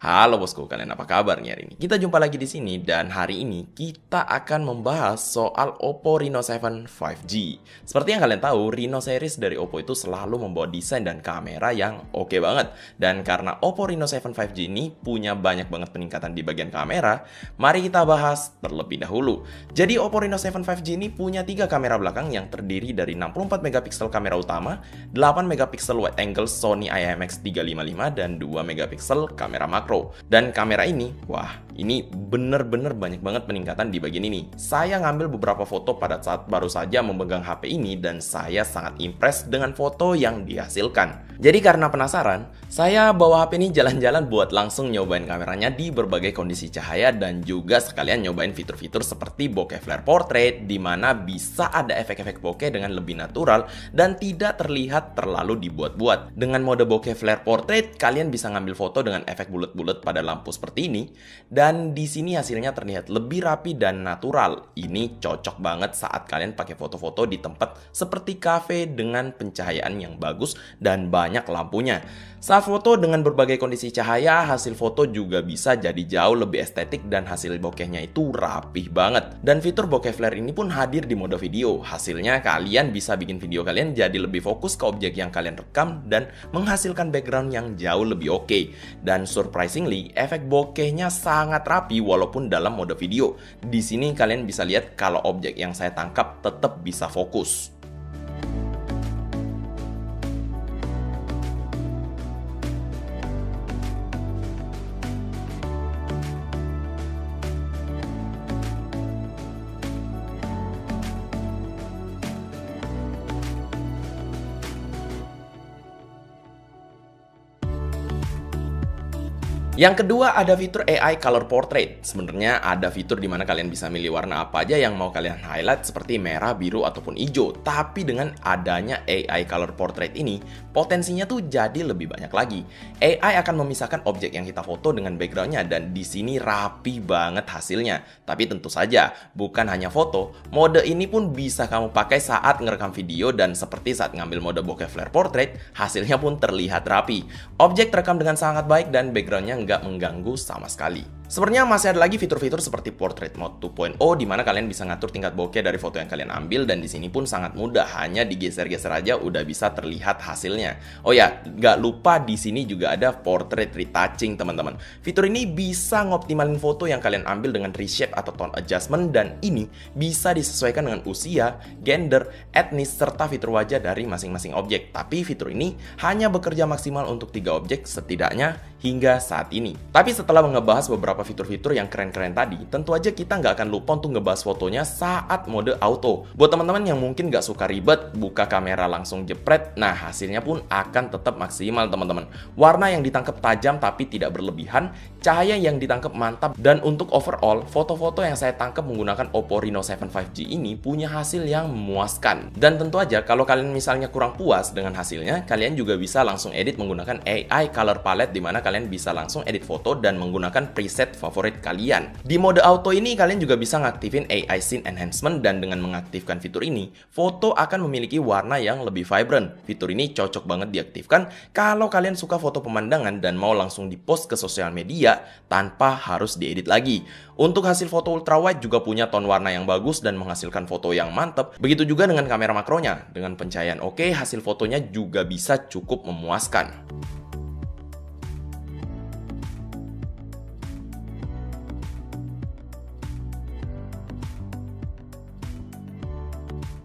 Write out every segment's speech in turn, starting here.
Halo bosku, kalian apa kabarnya hari ini? Kita jumpa lagi di sini dan hari ini kita akan membahas soal Oppo Reno 7 5G. Seperti yang kalian tahu, Reno series dari Oppo itu selalu membawa desain dan kamera yang oke banget. Dan karena Oppo Reno 7 5G ini punya banyak banget peningkatan di bagian kamera, mari kita bahas terlebih dahulu. Jadi Oppo Reno 7 5G ini punya 3 kamera belakang yang terdiri dari 64 megapiksel kamera utama, 8 megapiksel wide angle Sony IMX355 dan 2 megapiksel kamera makro. Dan kamera ini, wah, ini bener-bener banyak banget peningkatan di bagian ini. Saya ngambil beberapa foto pada saat baru saja memegang HP ini dan saya sangat impress dengan foto yang dihasilkan. Jadi karena penasaran, saya bawa HP ini jalan-jalan buat langsung nyobain kameranya di berbagai kondisi cahaya dan juga sekalian nyobain fitur-fitur seperti bokeh flare portrait, di mana bisa ada efek-efek bokeh dengan lebih natural dan tidak terlihat terlalu dibuat-buat. Dengan mode bokeh flare portrait, kalian bisa ngambil foto dengan efek bulat-bulat pada lampu seperti ini, dan di sini hasilnya terlihat lebih rapi dan natural. Ini cocok banget saat kalian pakai foto-foto di tempat seperti cafe dengan pencahayaan yang bagus dan banyak lampunya. Saat foto dengan berbagai kondisi cahaya, hasil foto juga bisa jadi jauh lebih estetik dan hasil bokehnya itu rapih banget. Dan fitur bokeh flare ini pun hadir di mode video. Hasilnya kalian bisa bikin video kalian jadi lebih fokus ke objek yang kalian rekam dan menghasilkan background yang jauh lebih oke. Dan surprisingly, efek bokehnya sangat rapi walaupun dalam mode video. Di sini kalian bisa lihat kalau objek yang saya tangkap tetap bisa fokus. Yang kedua ada fitur AI Color Portrait. Sebenarnya ada fitur di mana kalian bisa milih warna apa aja yang mau kalian highlight seperti merah, biru, ataupun hijau. Tapi dengan adanya AI Color Portrait ini, potensinya tuh jadi lebih banyak lagi. AI akan memisahkan objek yang kita foto dengan backgroundnya dan di sini rapi banget hasilnya. Tapi tentu saja, bukan hanya foto, mode ini pun bisa kamu pakai saat ngerekam video dan seperti saat ngambil mode bokeh flare portrait, hasilnya pun terlihat rapi. Objek terekam dengan sangat baik dan backgroundnya nggak mengganggu sama sekali. Sebenarnya masih ada lagi fitur-fitur seperti Portrait Mode 2.0 di mana kalian bisa ngatur tingkat bokeh dari foto yang kalian ambil dan di sini pun sangat mudah, hanya digeser-geser aja udah bisa terlihat hasilnya. Oh ya, nggak lupa di sini juga ada Portrait Retouching teman-teman. Fitur ini bisa ngoptimalin foto yang kalian ambil dengan reshape atau tone adjustment dan ini bisa disesuaikan dengan usia, gender, etnis serta fitur wajah dari masing-masing objek. Tapi fitur ini hanya bekerja maksimal untuk 3 objek setidaknya hingga saat ini. Tapi setelah ngebahas beberapa fitur-fitur yang keren-keren tadi, tentu aja kita nggak akan lupa untuk ngebahas fotonya saat mode auto. Buat teman-teman yang mungkin nggak suka ribet, buka kamera langsung jepret, nah hasilnya pun akan tetap maksimal teman-teman. Warna yang ditangkap tajam tapi tidak berlebihan, cahaya yang ditangkap mantap, dan untuk overall, foto-foto yang saya tangkap menggunakan Oppo Reno 7 5G ini punya hasil yang memuaskan. Dan tentu aja kalau kalian misalnya kurang puas dengan hasilnya, kalian juga bisa langsung edit menggunakan AI Color Palette di mana kalian bisa langsung edit foto dan menggunakan preset favorit kalian. Di mode auto ini kalian juga bisa ngaktifin AI Scene Enhancement dan dengan mengaktifkan fitur ini, foto akan memiliki warna yang lebih vibrant. Fitur ini cocok banget diaktifkan kalau kalian suka foto pemandangan dan mau langsung dipost ke sosial media tanpa harus diedit lagi. Untuk hasil foto ultrawide juga punya tone warna yang bagus dan menghasilkan foto yang mantap. Begitu juga dengan kamera makronya. Dengan pencahayaan oke, hasil fotonya juga bisa cukup memuaskan.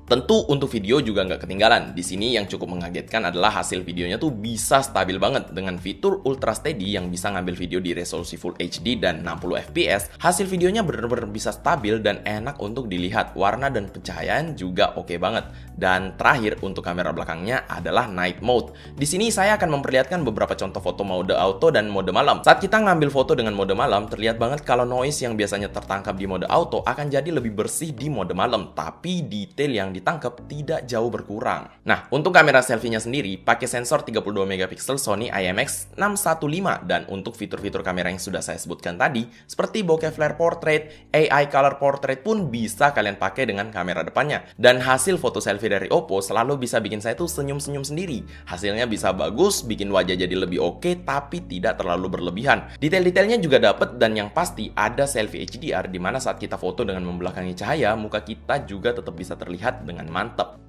Tentu untuk video juga nggak ketinggalan. Di sini yang cukup mengagetkan adalah hasil videonya tuh bisa stabil banget dengan fitur Ultra Steady yang bisa ngambil video di resolusi Full HD dan 60 fps. Hasil videonya benar-benar bisa stabil dan enak untuk dilihat. Warna dan pencahayaan juga oke banget. Dan terakhir untuk kamera belakangnya adalah Night Mode. Di sini saya akan memperlihatkan beberapa contoh foto mode auto dan mode malam. Saat kita ngambil foto dengan mode malam, terlihat banget kalau noise yang biasanya tertangkap di mode auto akan jadi lebih bersih di mode malam. Tapi detail yang ditangkap tidak jauh berkurang. Nah, untuk kamera selfie-nya sendiri pakai sensor 32 megapiksel Sony IMX615 dan untuk fitur-fitur kamera yang sudah saya sebutkan tadi seperti bokeh flare portrait, AI color portrait pun bisa kalian pakai dengan kamera depannya. Dan hasil foto selfie dari Oppo selalu bisa bikin saya tuh senyum-senyum sendiri. Hasilnya bisa bagus, bikin wajah jadi lebih oke tapi tidak terlalu berlebihan. Detail-detailnya juga dapet dan yang pasti ada selfie HDR di mana saat kita foto dengan membelakangi cahaya, muka kita juga tetap bisa terlihat dengan mantap.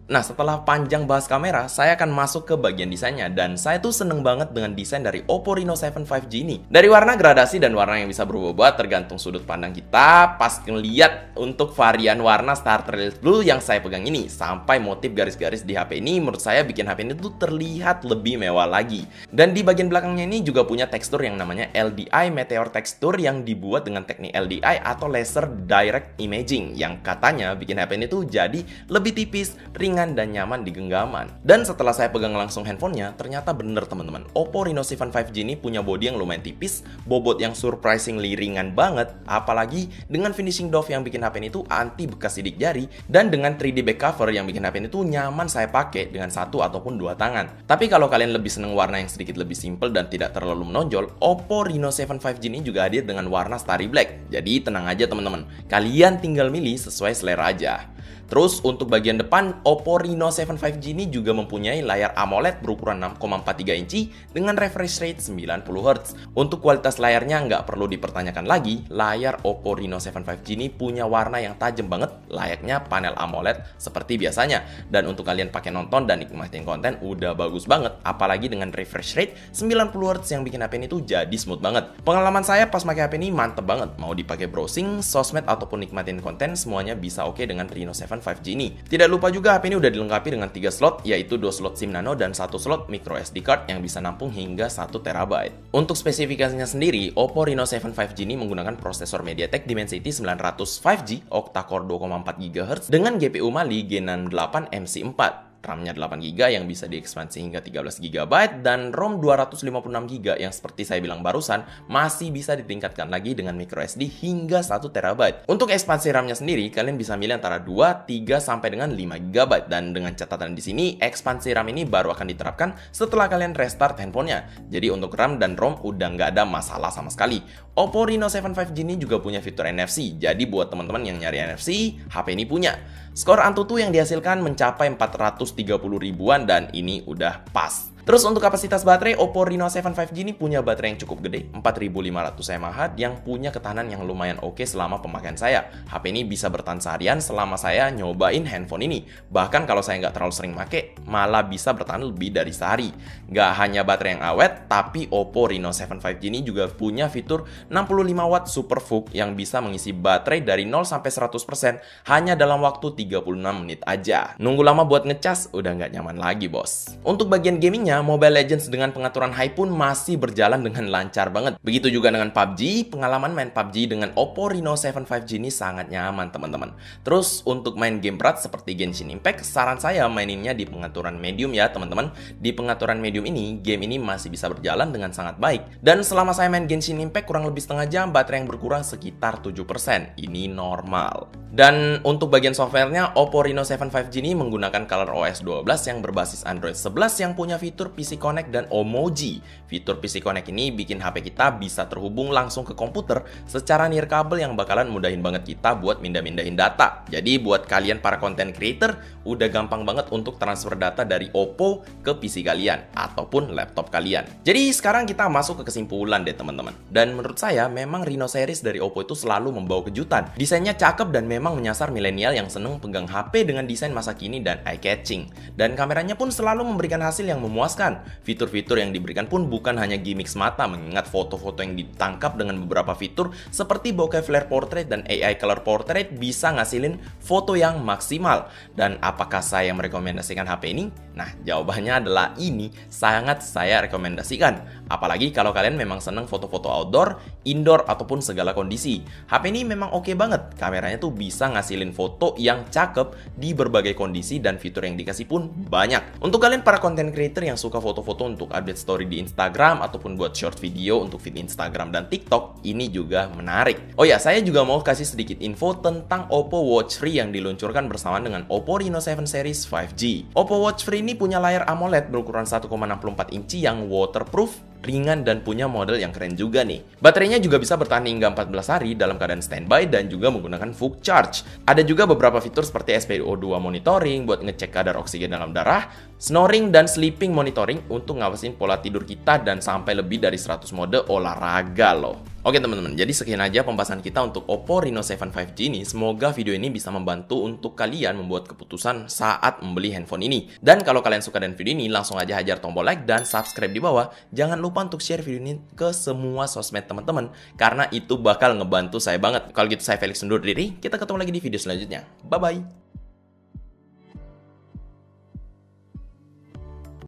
Nah, setelah panjang bahas kamera, saya akan masuk ke bagian desainnya. Dan saya tuh seneng banget dengan desain dari Oppo Reno 7 5G ini. Dari warna gradasi dan warna yang bisa berubah-ubah tergantung sudut pandang kita. Pas ngeliat untuk varian warna Startrails Blue yang saya pegang ini, sampai motif garis-garis di HP ini, menurut saya bikin HP ini tuh terlihat lebih mewah lagi. Dan di bagian belakangnya ini juga punya tekstur yang namanya LDI Meteor Texture yang dibuat dengan teknik LDI atau Laser Direct Imaging. Yang katanya bikin HP ini tuh jadi lebih tipis, ringan, dan nyaman di genggaman. Dan setelah saya pegang langsung handphonenya, ternyata bener teman-teman, Oppo Reno 7 5G ini punya bodi yang lumayan tipis, bobot yang surprisingly ringan banget, apalagi dengan finishing doff yang bikin HP ini tuh anti bekas sidik jari, dan dengan 3D back cover yang bikin HP ini tuh nyaman saya pakai dengan satu ataupun dua tangan. Tapi kalau kalian lebih seneng warna yang sedikit lebih simple dan tidak terlalu menonjol, Oppo Reno 7 5G ini juga hadir dengan warna Starry Black. Jadi tenang aja teman-teman, kalian tinggal milih sesuai selera aja. Terus untuk bagian depan, Oppo Reno 7 5G ini juga mempunyai layar AMOLED berukuran 6,43 inci dengan refresh rate 90Hz. Untuk kualitas layarnya nggak perlu dipertanyakan lagi, layar Oppo Reno 7 5G ini punya warna yang tajam banget, layaknya panel AMOLED seperti biasanya. Dan untuk kalian pakai nonton dan nikmatin konten udah bagus banget, apalagi dengan refresh rate 90Hz yang bikin HP ini tuh jadi smooth banget. Pengalaman saya pas pakai HP ini mantep banget, mau dipakai browsing, sosmed ataupun nikmatin konten semuanya bisa oke dengan Reno 7 5G ini. Tidak lupa juga HP ini udah dilengkapi dengan 3 slot, yaitu 2 slot SIM nano dan 1 slot micro SD card yang bisa nampung hingga 1 TB. Untuk spesifikasinya sendiri, Oppo Reno 7 5G ini menggunakan prosesor MediaTek Dimensity 900 5G octa-core 2,4 GHz dengan GPU Mali G68 MC4. RAM-nya 8GB yang bisa diekspansi hingga 13GB dan ROM 256GB yang seperti saya bilang barusan masih bisa ditingkatkan lagi dengan microSD hingga 1TB. Untuk ekspansi RAM-nya sendiri kalian bisa milih antara 2, 3 sampai dengan 5GB dan dengan catatan di sini ekspansi RAM ini baru akan diterapkan setelah kalian restart handphonenya. Jadi untuk RAM dan ROM udah nggak ada masalah sama sekali. Oppo Reno 7 5G ini juga punya fitur NFC. Jadi buat teman-teman yang nyari NFC, HP ini punya. Skor Antutu yang dihasilkan mencapai 430 ribuan dan ini udah pas. Terus untuk kapasitas baterai, Oppo Reno 7 5G ini punya baterai yang cukup gede, 4500 mAh yang punya ketahanan yang lumayan oke selama pemakaian saya. HP ini bisa bertahan seharian selama saya nyobain handphone ini. Bahkan kalau saya nggak terlalu sering pakai, malah bisa bertahan lebih dari sehari. Nggak hanya baterai yang awet, tapi Oppo Reno 7 5G ini juga punya fitur 65 watt Super VOOC yang bisa mengisi baterai dari 0 sampai 100% hanya dalam waktu 36 menit aja. Nunggu lama buat ngecas, udah nggak nyaman lagi bos. Untuk bagian gamingnya, Mobile Legends dengan pengaturan high pun masih berjalan dengan lancar banget. Begitu juga dengan PUBG, pengalaman main PUBG dengan Oppo Reno 7 5G ini sangat nyaman teman-teman. Terus untuk main game berat seperti Genshin Impact, saran saya maininnya di pengaturan medium ya teman-teman. Di pengaturan medium ini, game ini masih bisa berjalan dengan sangat baik. Dan selama saya main Genshin Impact kurang lebih setengah jam, baterai yang berkurang sekitar 7%. Ini normal. Dan untuk bagian softwarenya, Oppo Reno 7 5G ini menggunakan ColorOS 12 yang berbasis Android 11 yang punya fitur PC Connect dan Omoji. Fitur PC Connect ini bikin HP kita bisa terhubung langsung ke komputer secara nirkabel yang bakalan mudahin banget kita buat mindah-mindahin data. Jadi buat kalian para content creator, udah gampang banget untuk transfer data dari Oppo ke PC kalian ataupun laptop kalian. Jadi sekarang kita masuk ke kesimpulan deh teman-teman. Dan menurut saya memang Reno series dari Oppo itu selalu membawa kejutan. Desainnya cakep dan memang menyasar milenial yang seneng pegang HP dengan desain masa kini dan eye-catching. Dan kameranya pun selalu memberikan hasil yang memuaskan. Fitur-fitur yang diberikan pun bukan hanya gimmick semata, mengingat foto-foto yang ditangkap dengan beberapa fitur seperti bokeh flare portrait dan AI color portrait bisa ngasilin foto yang maksimal. Dan apakah saya merekomendasikan HP ini? Nah, jawabannya adalah ini sangat saya rekomendasikan. Apalagi kalau kalian memang seneng foto-foto outdoor, indoor, ataupun segala kondisi. HP ini memang oke banget. Kameranya tuh bisa ngasilin foto yang cakep di berbagai kondisi dan fitur yang dikasih pun banyak. Untuk kalian para content creator yang yang suka foto-foto untuk update story di Instagram ataupun buat short video untuk feed Instagram dan TikTok, ini juga menarik. Oh ya, saya juga mau kasih sedikit info tentang Oppo Watch Free yang diluncurkan bersamaan dengan Oppo Reno 7 series 5G. Oppo Watch Free ini punya layar AMOLED berukuran 1,64 inci yang waterproof, ringan, dan punya model yang keren juga nih. Baterainya juga bisa bertahan hingga 14 hari dalam keadaan standby dan juga menggunakan full charge. Ada juga beberapa fitur seperti SpO2 monitoring buat ngecek kadar oksigen dalam darah, snoring dan sleeping monitoring untuk ngawasin pola tidur kita, dan sampai lebih dari 100 mode olahraga loh. Oke teman-teman, jadi sekian aja pembahasan kita untuk Oppo Reno 7 5G ini. Semoga video ini bisa membantu untuk kalian membuat keputusan saat membeli handphone ini. Dan kalau kalian suka dengan video ini, langsung aja hajar tombol like dan subscribe di bawah. Jangan lupa untuk share video ini ke semua sosmed teman-teman, karena itu bakal ngebantu saya banget. Kalau gitu saya Felix undur diri, kita ketemu lagi di video selanjutnya. Bye-bye!